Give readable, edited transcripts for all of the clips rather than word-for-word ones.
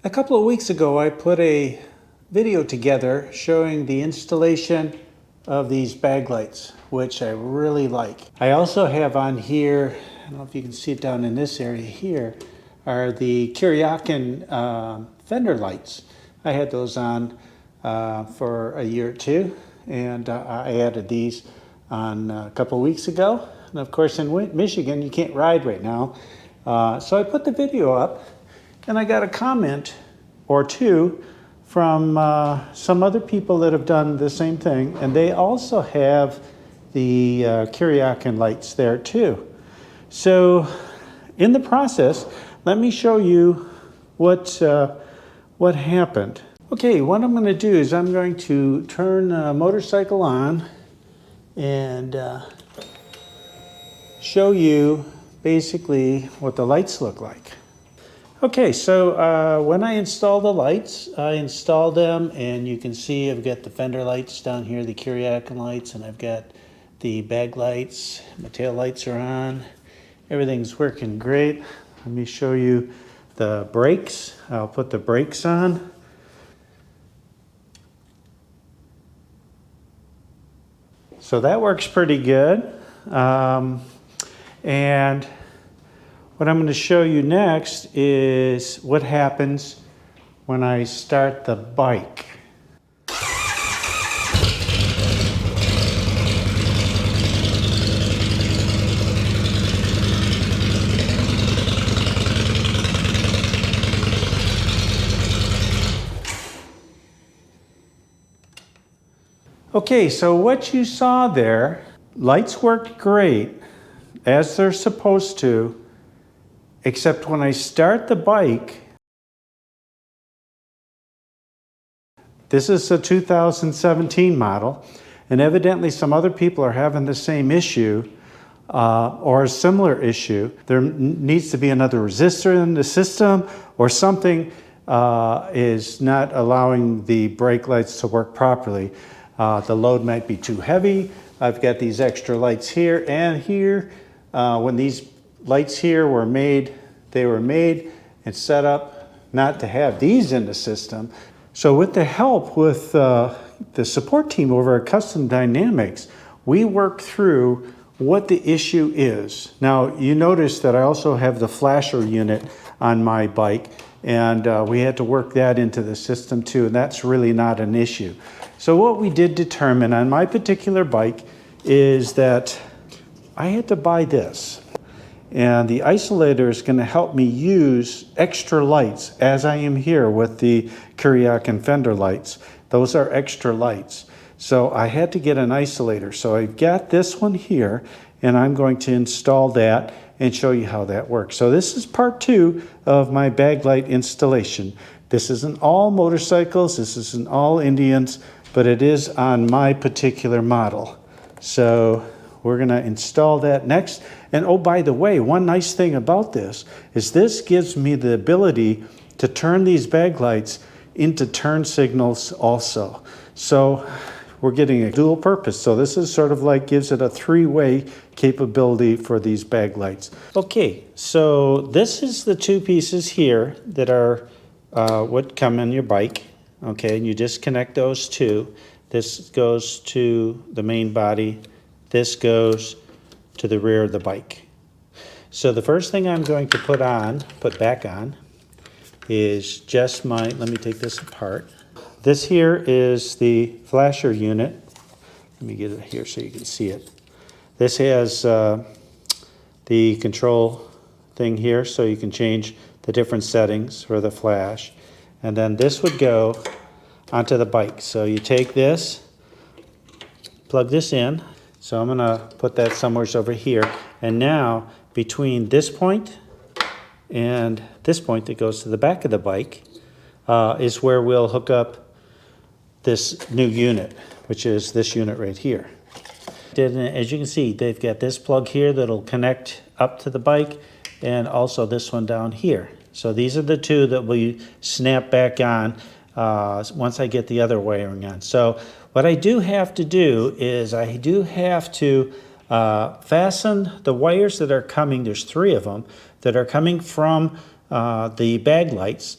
A couple of weeks ago, I put a video together showing the installation of these bag lights, which I really like. I also have on here, I don't know if you can see it down in this area here, are the Kiriakin fender lights. I had those on for a year or two, and I added these on a couple of weeks ago. And of course, in Michigan, you can't ride right now. So I put the video up, and I got a comment or two from some other people that have done the same thing, and they also have the Kiriakin lights there too. So in the process, let me show you what happened. Okay, what I'm going to do is I'm going to turn the motorcycle on and show you basically what the lights look like. Okay, so when I install the lights, I install them, and you can see I've got the fender lights down here, the Kiriakin lights, and I've got the bag lights. My tail lights are on. Everything's working great. Let me show you the brakes. I'll put the brakes on. So that works pretty good. And what I'm going to show you next is what happens when I start the bike. Okay, so what you saw there, lights worked great as they're supposed to, except when I start the bike. This is a 2017 model, and evidently some other people are having the same issue or a similar issue. There needs to be another resistor in the system, or something is not allowing the brake lights to work properly. The load might be too heavy. I've got these extra lights here and here. When these lights here were made, they were made and set up not to have these in the system. So with the help with the support team over at Custom Dynamics, we worked through what the issue is. Now, you notice that I also have the flasher unit on my bike, and we had to work that into the system too, and that's really not an issue. So what we did determine on my particular bike is that I had to buy this. And the Isolator is going to help me use extra lights, as I am here with the Kiriakin fender lights. Those are extra lights. So I had to get an Isolator. So I've got this one here, and I'm going to install that and show you how that works. So this is part 2 of my bag light installation. This isn't all motorcycles, this isn't all Indians, but it is on my particular model. So we're going to install that next. And oh, by the way, one nice thing about this is this gives me the ability to turn these bag lights into turn signals also. So we're getting a dual purpose. So this is sort of like gives it a 3-way capability for these bag lights. Okay, so this is the 2 pieces here that are what come on your bike. Okay, and you just connect those 2. This goes to the main body. This goes to the rear of the bike. So the first thing I'm going to put back on, is just let me take this apart. This here is the flasher unit. Let me get it here so you can see it. This has the control thing here, so you can change the different settings for the flash. And then this would go onto the bike. So you take this, plug this in. So I'm going to put that somewhere over here. And now between this point and this point that goes to the back of the bike is where we'll hook up this new unit, which is this unit right here. As you can see, they've got this plug here that'll connect up to the bike, and also this one down here. So these are the 2 that we snap back on once I get the other wiring on. So what I do have to do is I do have to fasten the wires that are coming, there's 3 of them, that are coming from the bag lights.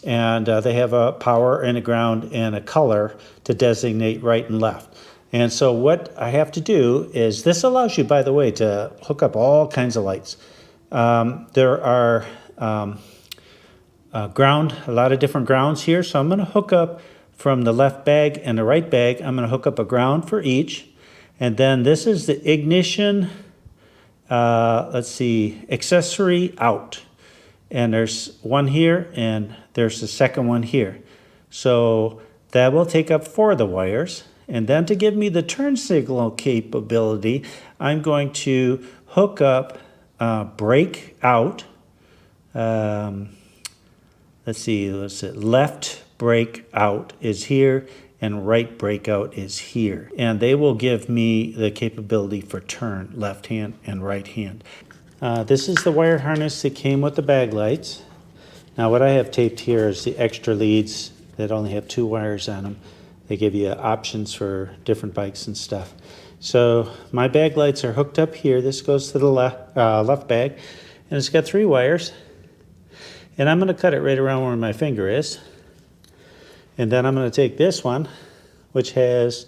And they have a power and a ground and a color to designate right and left. And so what I have to do is, this allows you, by the way, to hook up all kinds of lights. There are a lot of different grounds here. So I'm going to hook up from the left bag and the right bag. I'm going to hook up a ground for each. And then this is the ignition, let's see, accessory out. And there's one here and there's the second one here. So that will take up 4 of the wires. And then to give me the turn signal capability, I'm going to hook up brake out. Let's see, left brake out is here and right brake out is here. And they will give me the capability for turn, left hand and right hand. This is the wire harness that came with the bag lights. Now what I have taped here is the extra leads that only have 2 wires on them. They give you options for different bikes and stuff. So my bag lights are hooked up here. This goes to the left bag, and it's got 3 wires. And I'm going to cut it right around where my finger is. And then I'm going to take this one, which has,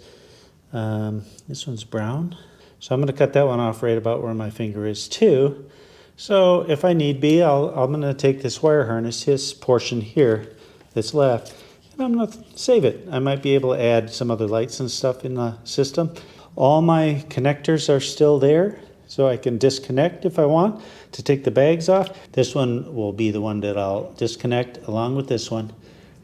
this one's brown. So I'm going to cut that one off right about where my finger is too. So if I need be, I'm going to take this wire harness, this portion here that's left, and I'm going to save it. I might be able to add some other lights and stuff in the system. All my connectors are still there, so I can disconnect if I want to take the bags off. This one will be the one that I'll disconnect along with this one,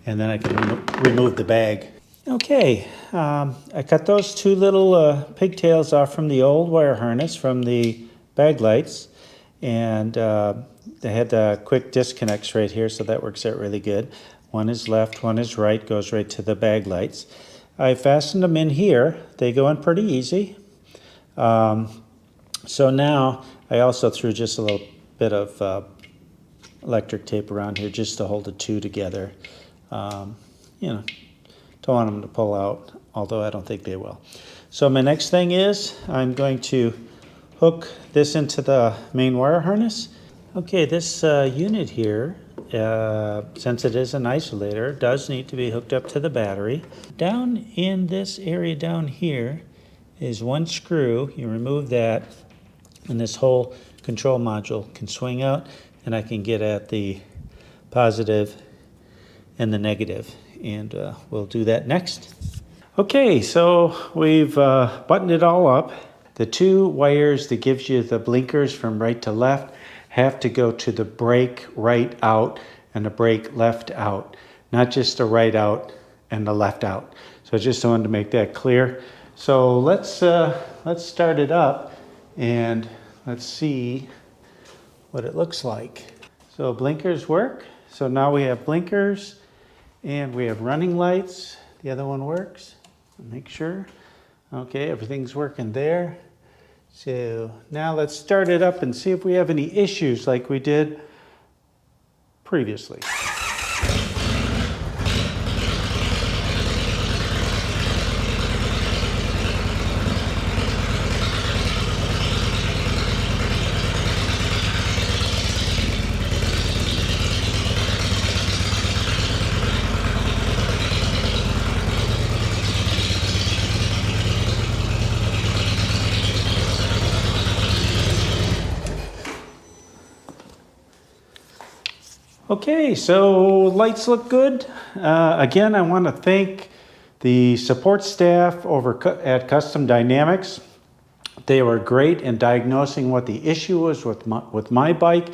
and then I can remove the bag. Okay, I cut those 2 little pigtails off from the old wire harness from the bag lights, and they had the quick disconnects right here, so that works out really good. One is left, one is right, goes right to the bag lights. I fastened them in here. They go in pretty easy. So now I also threw just a little bit of electric tape around here just to hold the 2 together. You know, don't want them to pull out, although I don't think they will. So my next thing is I'm going to hook this into the main wire harness. Okay, this unit here, since it is an isolator, does need to be hooked up to the battery. Down in this area down here is 1 screw. You remove that, and this whole control module can swing out, and I can get at the positive and the negative, and we'll do that next. Okay, so we've buttoned it all up. The 2 wires that gives you the blinkers from right to left have to go to the brake right out and the brake left out, not just the right out and the left out. So I just wanted to make that clear. So let's start it up and let's see what it looks like. So blinkers work. So now we have blinkers and we have running lights. The other one works. Make sure. Okay, everything's working there. So now let's start it up and see if we have any issues like we did previously. Okay, so lights look good. Again, I want to thank the support staff over at Custom Dynamics. They were great in diagnosing what the issue was with my bike.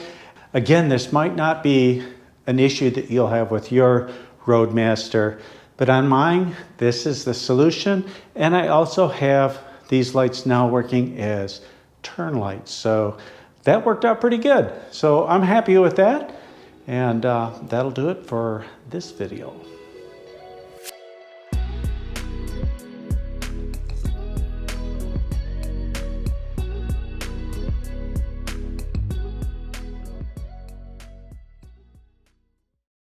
Again, this might not be an issue that you'll have with your Roadmaster, but on mine, this is the solution. And I also have these lights now working as turn lights. So that worked out pretty good. So I'm happy with that. And that'll do it for this video.